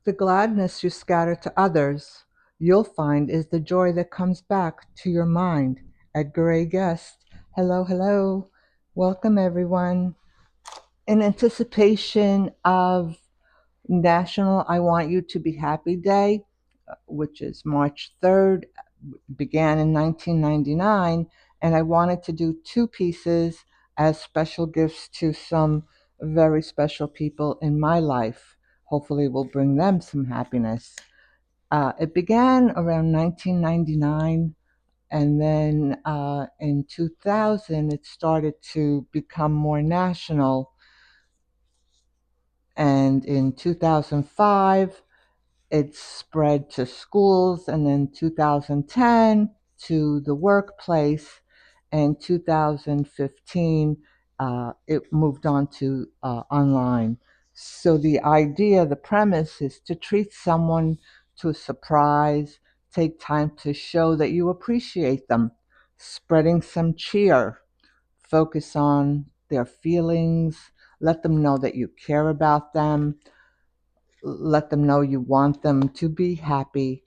The gladness you scatter to others, you'll find is the joy that comes back to your mind. Edgar A. Guest. Hello, hello. Welcome, everyone. In anticipation of National I Want You to Be Happy Day, which is March 3rd, began in 1999, and I wanted to do two pieces as special gifts to some very special people in my life. Hopefully, will bring them some happiness. It began around 1999, and then in 2000, it started to become more national. And in 2005, it spread to schools, and then 2010 to the workplace, and 2015 it moved on to online. So the idea, the premise is to treat someone to a surprise, take time to show that you appreciate them, spreading some cheer, focus on their feelings, let them know that you care about them, let them know you want them to be happy,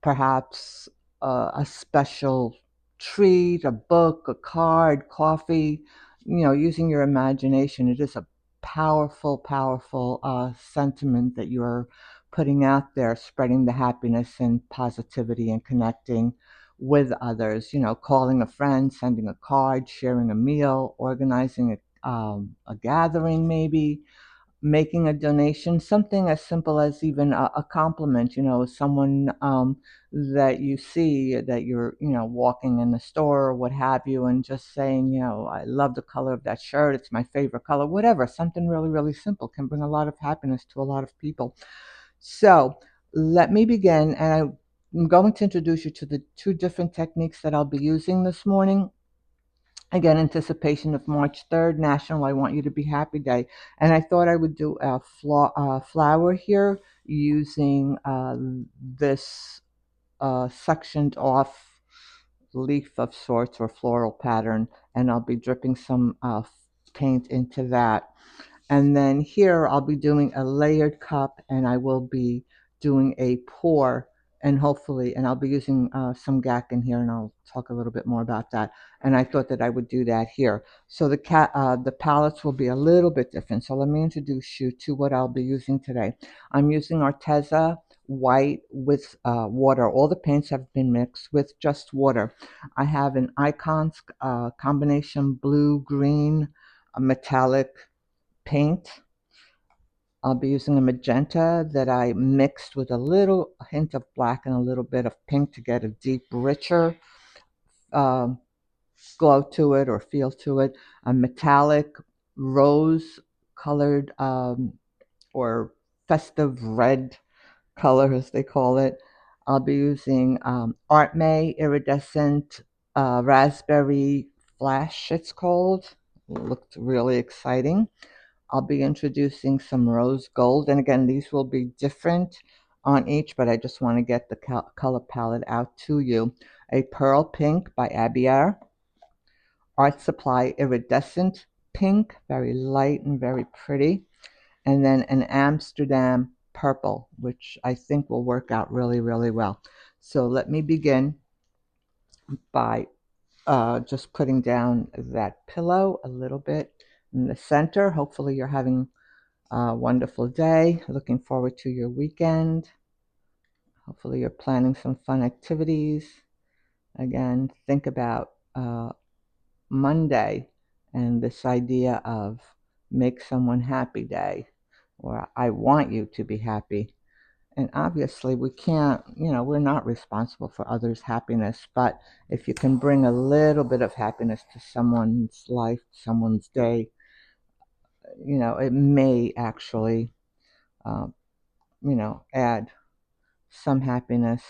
perhaps a special treat, a book, a card, coffee, using your imagination. It is a powerful, powerful sentiment that you're putting out there, spreading the happiness and positivity and connecting with others, calling a friend, sending a card, sharing a meal, organizing a gathering maybe, making a donation, something as simple as even a compliment, someone that you see that you're, walking in the store or what have you, and just saying, I love the color of that shirt, it's my favorite color, whatever, something really, really simple can bring a lot of happiness to a lot of people. So let me begin, and I'm going to introduce you to the two different techniques that I'll be using this morning. Again, anticipation of March 3rd, National I Want You to Be Happy Day. And I thought I would do a flower here using this sectioned off leaf of sorts or floral pattern. And I'll be dripping some paint into that. And then here I'll be doing a layered cup, and I will be doing a pour, and hopefully, and I'll be using some GAC in here, and I'll talk a little bit more about that. And I thought that I would do that here. So the palettes will be a little bit different. So let me introduce you to what I'll be using today. I'm using Arteza white with water. All the paints have been mixed with just water. I have an Icons combination blue, green, metallic paint. I'll be using a magenta that I mixed with a little hint of black and a little bit of pink to get a deep, richer um, glow to it or feel to it. A metallic rose colored or festive red color, as they call it. I'll be using Art May iridescent raspberry flash, it's called. Looked really exciting. I'll be introducing some rose gold. And again, these will be different on each, but I just want to get the color palette out to you. A pearl pink by Abier. Art Supply iridescent pink, very light and very pretty. And then an Amsterdam purple, which I think will work out really, really well. So let me begin by just putting down that pillow a little bit in the center. Hopefully you're having wonderful day. Looking forward to your weekend. Hopefully, you're planning some fun activities. Again, think about Monday and this idea of make someone happy day, or I want you to be happy. And obviously, we can't, we're not responsible for others' happiness, but if you can bring a little bit of happiness to someone's life, someone's day, it may actually, uh, add some happiness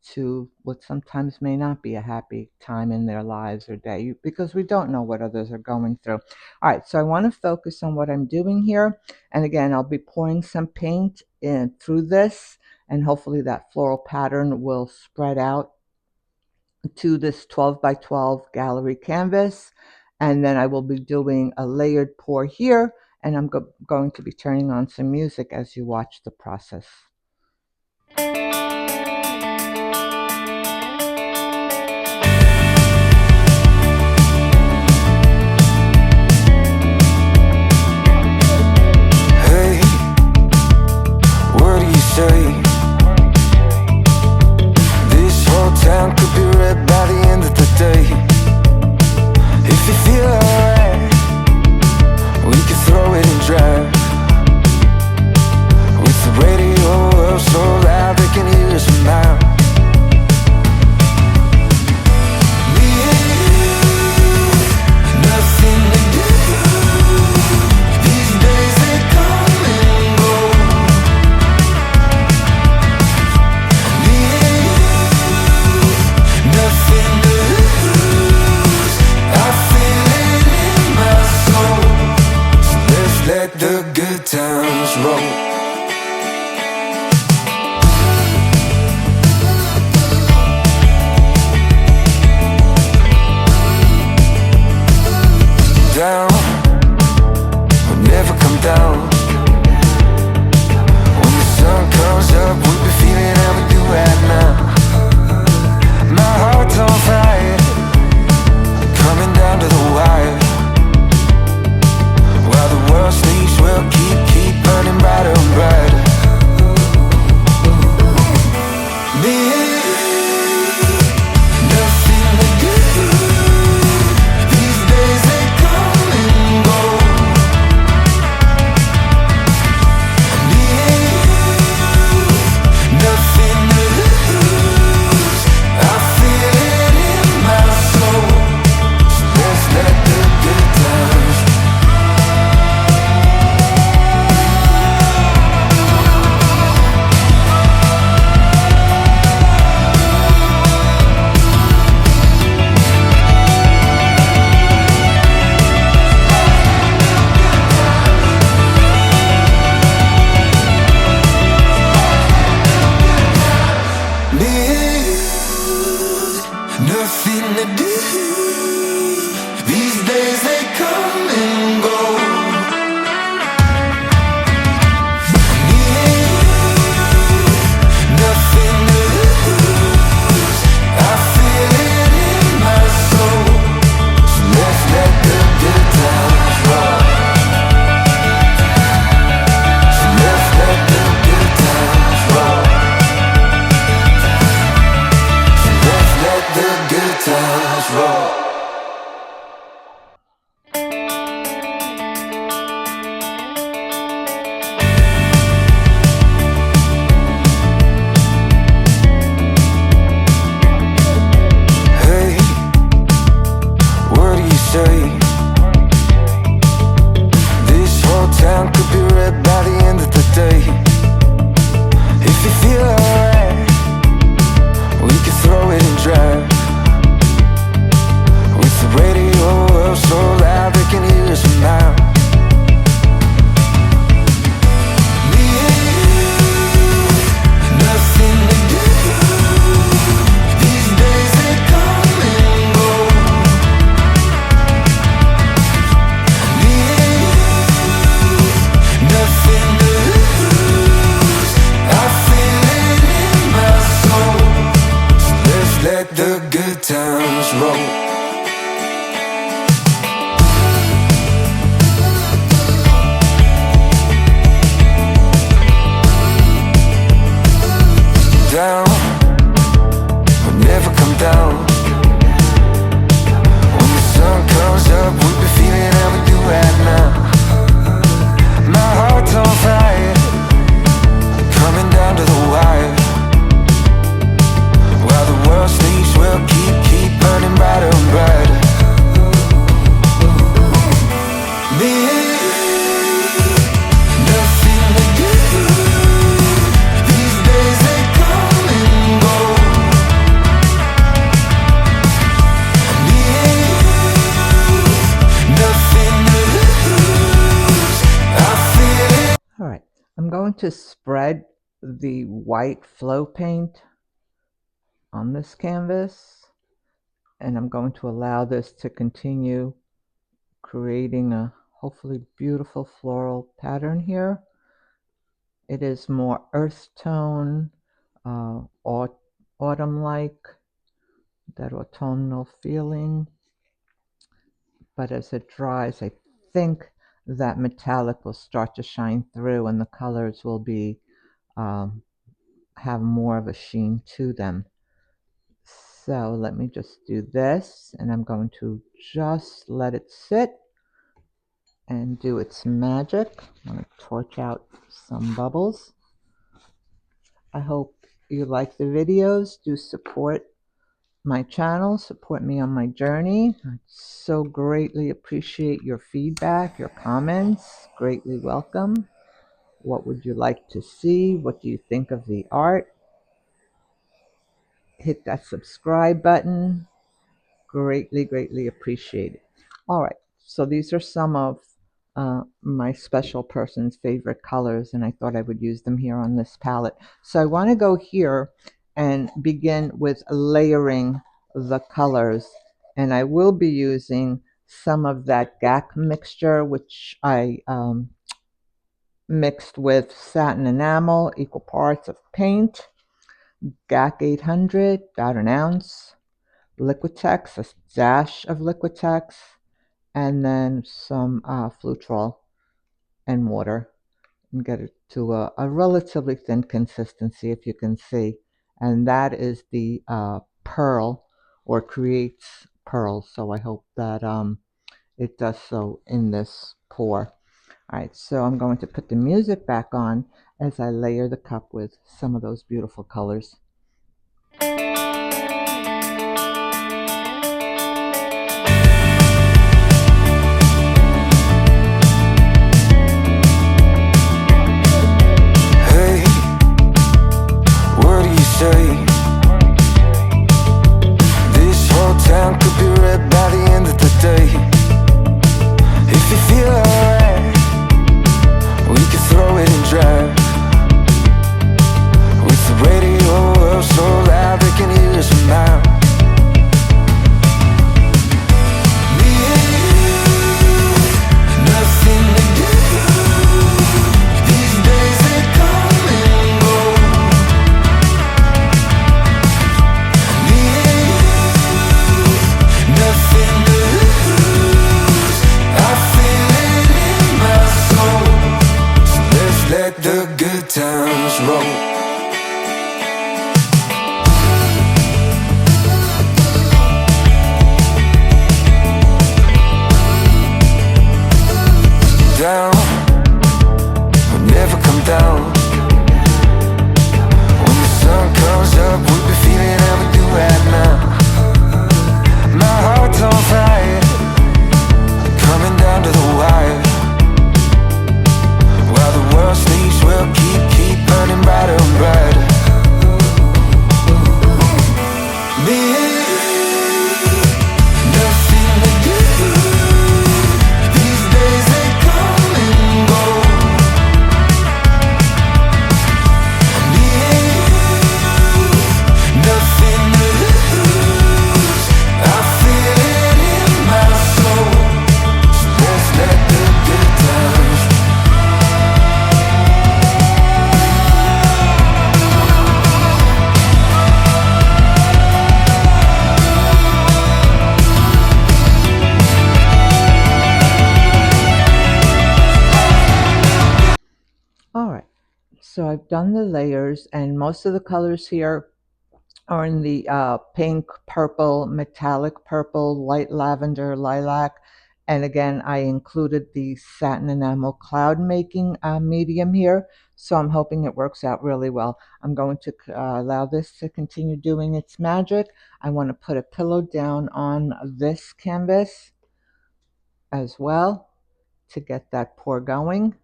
to what sometimes may not be a happy time in their lives or day because we don't know what others are going through. All right, so I want to focus on what I'm doing here. And again, I'll be pouring some paint in through this, and hopefully that floral pattern will spread out to this 12 by 12 gallery canvas. And then I will be doing a layered pour here, and I'm going to be turning on some music as you watch the process. Hey, what do you say? This whole town could be red by the end of the day. If you feel alright, we could throw it and drive. With the radio up so loud they can hear us a mile. Me and you, nothing to do. These days they come and go. Me and you, nothing to lose. I feel it in my soul. So let's let the good times roll. Down, we'll never come down. When the sun comes up, we'll be feeling how we do right now. My heart's on fire, coming down to the wire. While the world sleeps, we'll keep burning brighter and brighter. Me and you, nothing to do. These days they come and go. Me and you, nothing to lose. I feel it in my soul. So let's let the good times. Me and you, nothing to do. These days they come and go. Me and you, nothing to lose. I feel it in my soul. So let's let the good times roll. So let's let the good times roll. Let's let the good times roll. Hey, what do you say? This whole town could be red by the end of the day. If you feel alright, we could throw it and drive. With the radio up so loud they can hear us a mile. Me and you, nothing to do. These days they come and go. Me and you, nothing to lose. I feel it in my soul. So let's let the good times roll. Down, we'll never come down. When the sun comes up, we'll be feeling how we do right now. My heart's on fire, coming down to the wire. While the world sleeps, we'll keep burning brighter and brighter. Me and you, nothing to do. These days they come and go. Me and you, nothing to lose. I feel it. All right, I'm going to spread the white flow paint on this canvas, and I'm going to allow this to continue creating a hopefully beautiful floral pattern here. It is more earth tone, uh, autumn-like, that autumnal feeling. But as it dries, I think that metallic will start to shine through and the colors will be um, have more of a sheen to them. So let me just do this, and I'm going to just let it sit and do its magic. I'm going to torch out some bubbles. I hope you like the videos. Do support my channel, support me on my journey. I so greatly appreciate your feedback, your comments, greatly welcome. What would you like to see? What do you think of the art? Hit that subscribe button. Greatly, greatly appreciate it. All right, so these are some of my special person's favorite colors, and I thought I would use them here on this palette. So I want to go here and begin with layering the colors, and I will be using some of that GAC mixture, which I mixed with satin enamel, equal parts of paint, GAC 800, about an ounce, Liquitex, a dash of Liquitex, and then some Flutrol and water, and get it to a relatively thin consistency, if you can see. And that is the pearl, or creates pearls. So I hope that it does so in this pour. All right, so I'm going to put the music back on as I layer the cup with some of those beautiful colors. Hey, what do you say? This whole town could be red by the end of the day. If you feel alright, we could throw it in drive. With the radio up so loud they can hear us from miles. Me and you, nothing to do. These days they come and go. Me and you, nothing to lose. I feel it in my soul. So let's let the good times roll. Down, we'll never come down. When the sun comes up, we'll be feeling how we do right now. My heart's on fire, coming down to the wire. While the world sleeps, we'll keep burning brighter and brighter. Me and you, nothing to do. These days they come and go. Me and you, nothing to lose. I feel it in my soul. So let's let the good times. All right, so I've done the layers, and most of the colors here are in the pink, purple, metallic purple, light lavender, lilac. And again, I included the satin enamel cloud making medium here. So I'm hoping it works out really well. I'm going to allow this to continue doing its magic. I want to put a pillow down on this canvas as well to get that pour going.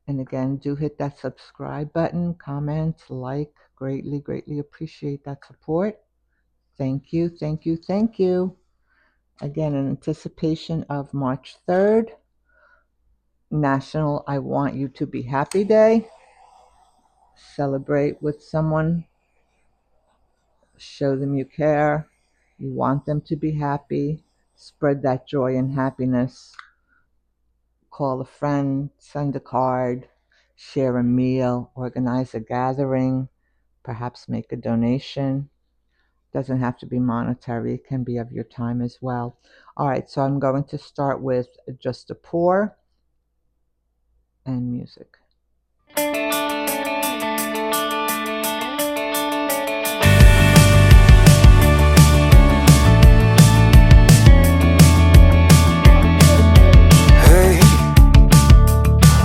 And again, do hit that subscribe button, comment, like, greatly, greatly appreciate that support. Thank you, thank you, thank you. Again, in anticipation of March 3rd, National I Want You to Be Happy Day. Celebrate with someone, show them you care, you want them to be happy, spread that joy and happiness. Call a friend, send a card, share a meal, organize a gathering, perhaps make a donation. Doesn't have to be monetary, it can be of your time as well. All right, so I'm going to start with just a pour and music. Hey,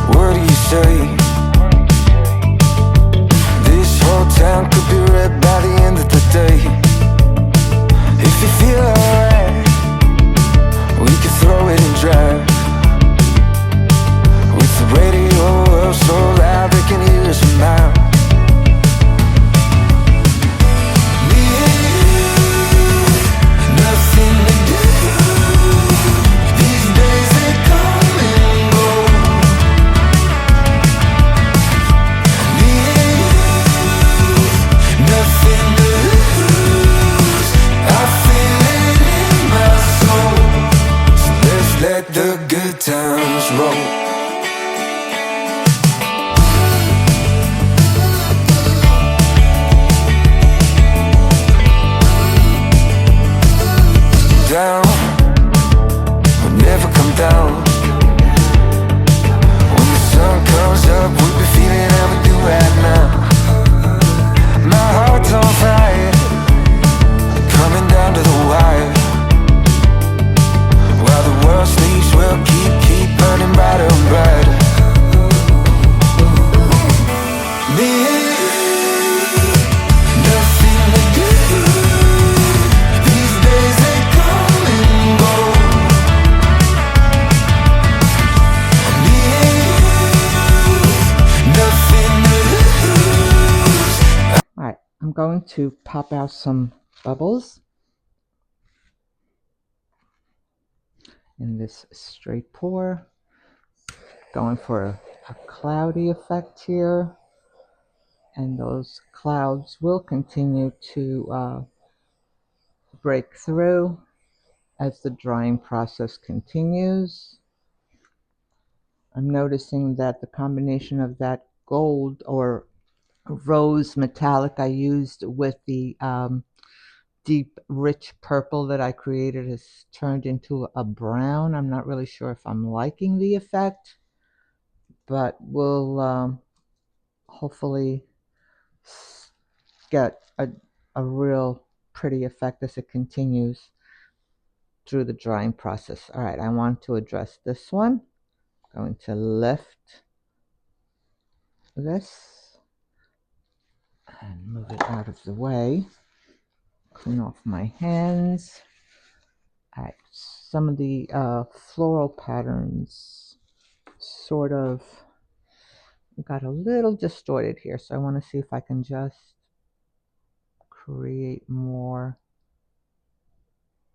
what do you say? This whole town could be red by the end of the day. If you feel alright, we could throw it in drive. With the radio up so loud they can hear us from miles. Me and you, nothing to do. These days they come and go. Me and you, nothing to lose. I feel it in my soul. So let's let the good times roll. Down, we'll never come down. When the sun comes up, we'll be feeling how we do right now. My heart's on fire, coming down to the wire. While the world sleeps, we'll keep burning brighter and brighter. Me and you, nothing to do. These days they come and go. Me and you, nothing to lose. All right, I'm going to pop out some bubbles in this straight pour. Going for a cloudy effect here. And those clouds will continue to break through as the drying process continues. I'm noticing that the combination of that gold or rose metallic I used with the deep rich purple that I created has turned into a brown. I'm not really sure if I'm liking the effect, but we'll hopefully get a real pretty effect as it continues through the drying process. All right, I want to address this one. I'm going to lift this and move it out of the way. Clean off my hands. All right, some of the floral patterns sort of got a little distorted here, so I want to see if I can just create more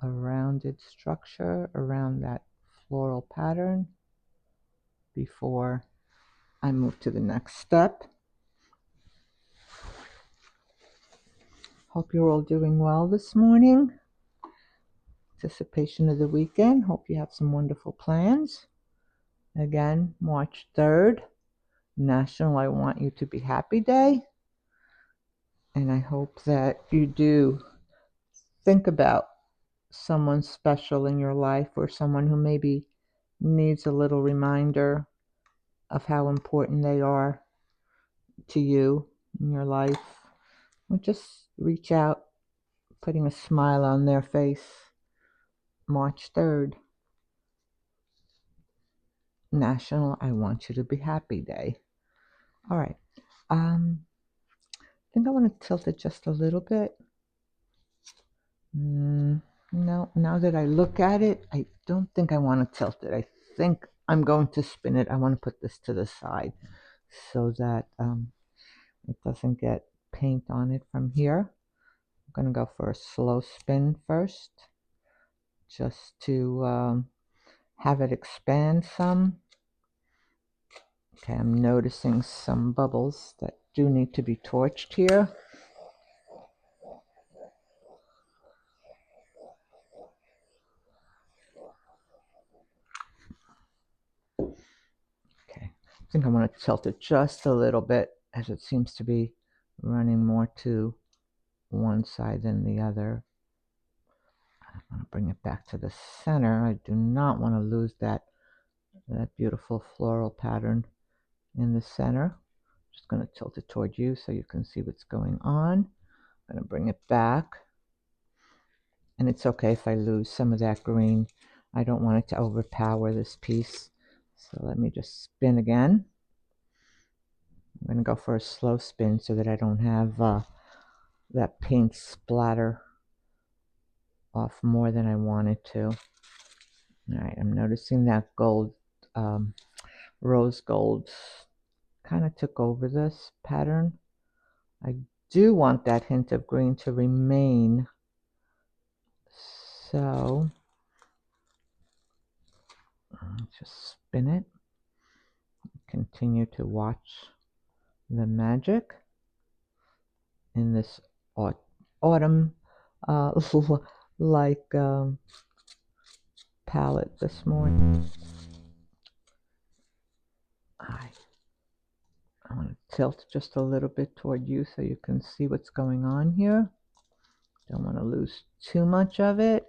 a rounded structure around that floral pattern before I move to the next step. Hope you're all doing well this morning. Anticipation of the weekend. Hope you have some wonderful plans. Again, March 3rd, National I Want You to Be Happy Day. And I hope that you do think about someone special in your life or someone who maybe needs a little reminder of how important they are to you in your life. Or just reach out, putting a smile on their face. March 3rd, National I Want You to Be Happy Day. All right. I think I want to tilt it just a little bit. No, now that I look at it, I don't think I want to tilt it. I think I'm going to spin it. I want to put this to the side so that it doesn't get paint on it from here. I'm going to go for a slow spin first, just to have it expand some. Okay, I'm noticing some bubbles that do need to be torched here. Okay, I think I want to tilt it just a little bit, as it seems to be running more to one side than the other. I want to bring it back to the center. I do not want to lose that beautiful floral pattern in the center. Just going to tilt it toward you so you can see what's going on. I'm going to bring it back. And it's okay if I lose some of that green. I don't want it to overpower this piece. So let me just spin again. I'm going to go for a slow spin so that I don't have that paint splatter off more than I wanted to. All right, I'm noticing that gold, rose gold, kind of took over this pattern. I do want that hint of green to remain. So just spin it. Continue to watch the magic in this autumn like palette this morning. I want to tilt just a little bit toward you so you can see what's going on here. Don't want to lose too much of it.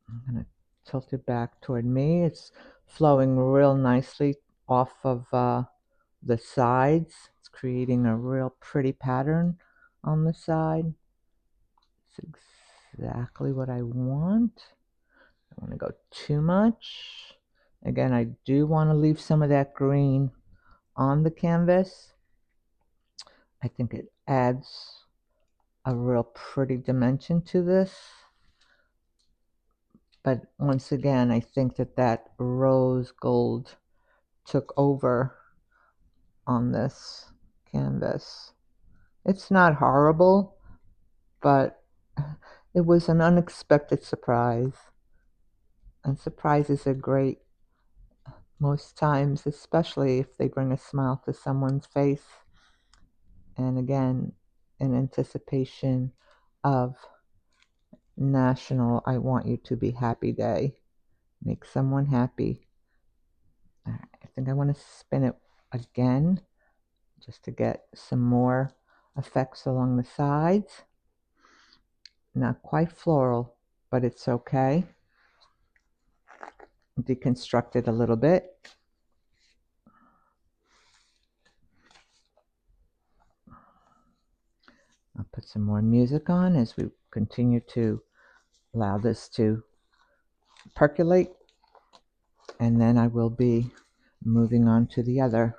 I'm going to tilt it back toward me. It's flowing real nicely off of the sides. It's creating a real pretty pattern on the side. It's exactly what I want. I don't want to go too much. Again, I do want to leave some of that green on the canvas. I think it adds a real pretty dimension to this. But once again, I think that rose gold took over on this canvas. It's not horrible, but it was an unexpected surprise. And surprises are great most times, especially if they bring a smile to someone's face. And again, in anticipation of National I Want You to Be Happy Day. Make someone happy. I think I want to spin it again just to get some more effects along the sides. Not quite floral, but it's okay. Deconstruct it a little bit. I'll put some more music on as we continue to allow this to percolate, and then I will be moving on to the other.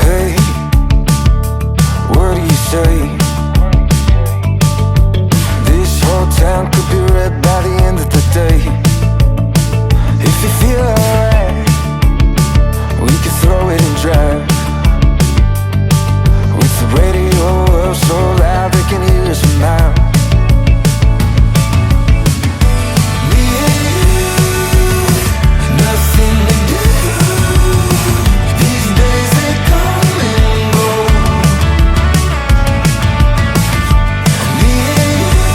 Hey, what do you say? This whole town could be red by the end of the day. If you feel alright, we could throw it in drive. With the radio up so loud they can hear us from miles. Me and you, nothing to do. These days they come and go. Me and you,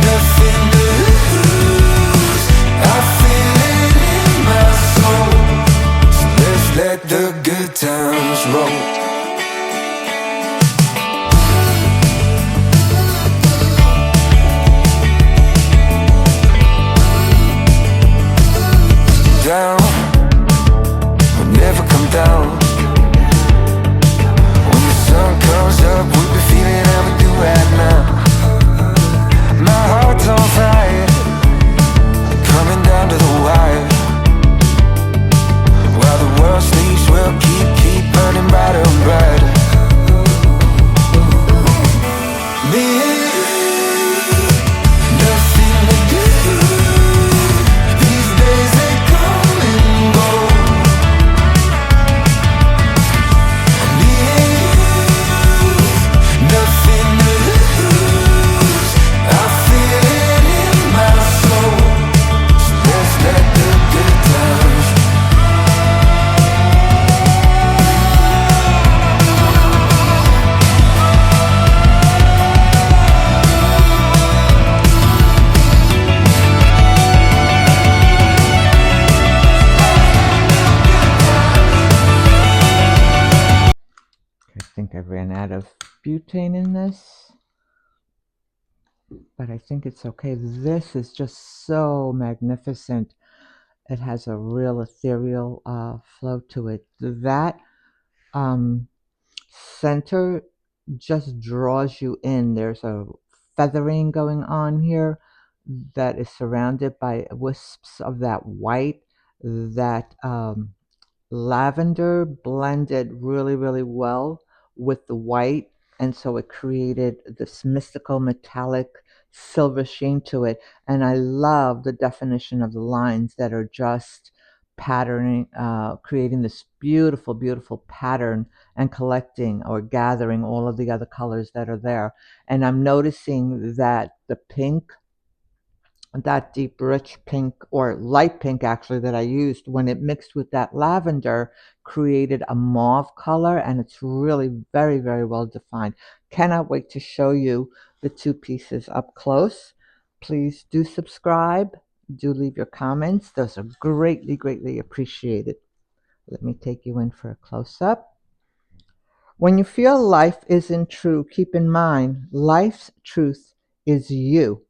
nothing to lose. I feel it in my soul. So let's let the good times roll. Down, we'll never come down. When the sun comes up, we'll be feeling how we do right now. My heart's on fire, coming down to the wire. While the world sleeps, we'll keep burning brighter. ran out of butane in this, but I think it's okay. This is just so magnificent. It has a real ethereal flow to it. That um, center just draws you in. There's a feathering going on here that is surrounded by wisps of that white. That lavender blended really, really well with the white, and so it created this mystical metallic silver sheen to it. And I love the definition of the lines that are just patterning, creating this beautiful, beautiful pattern and collecting or gathering all of the other colors that are there. And I'm noticing that the pink, that deep rich pink, or light pink actually, that I used, when it mixed with that lavender, created a mauve color, and it's really very, very well defined. Cannot wait to show you the two pieces up close. Please do subscribe, do leave your comments. Those are greatly, greatly appreciated. Let me take you in for a close-up. When you feel life isn't true, keep in mind life's truth is you.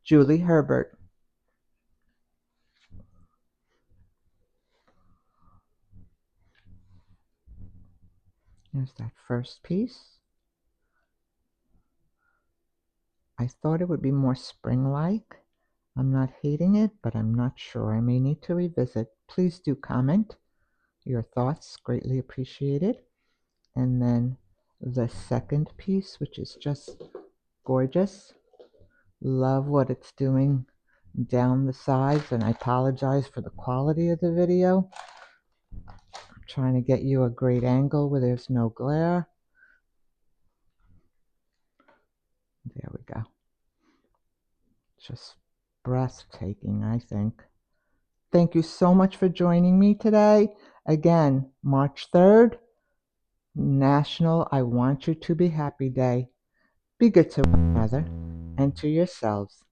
Julie Herbert. There's that first piece. I thought it would be more spring-like. I'm not hating it, but I'm not sure. I may need to revisit. Please do comment your thoughts, greatly appreciated. And then the second piece, which is just gorgeous. Love what it's doing down the sides, and I apologize for the quality of the video. I'm trying to get you a great angle where there's no glare. There we go. Just breathtaking, I think. Thank you so much for joining me today. Again, March 3rd, National I Want You to Be Happy Day. Be good to one another and to yourselves.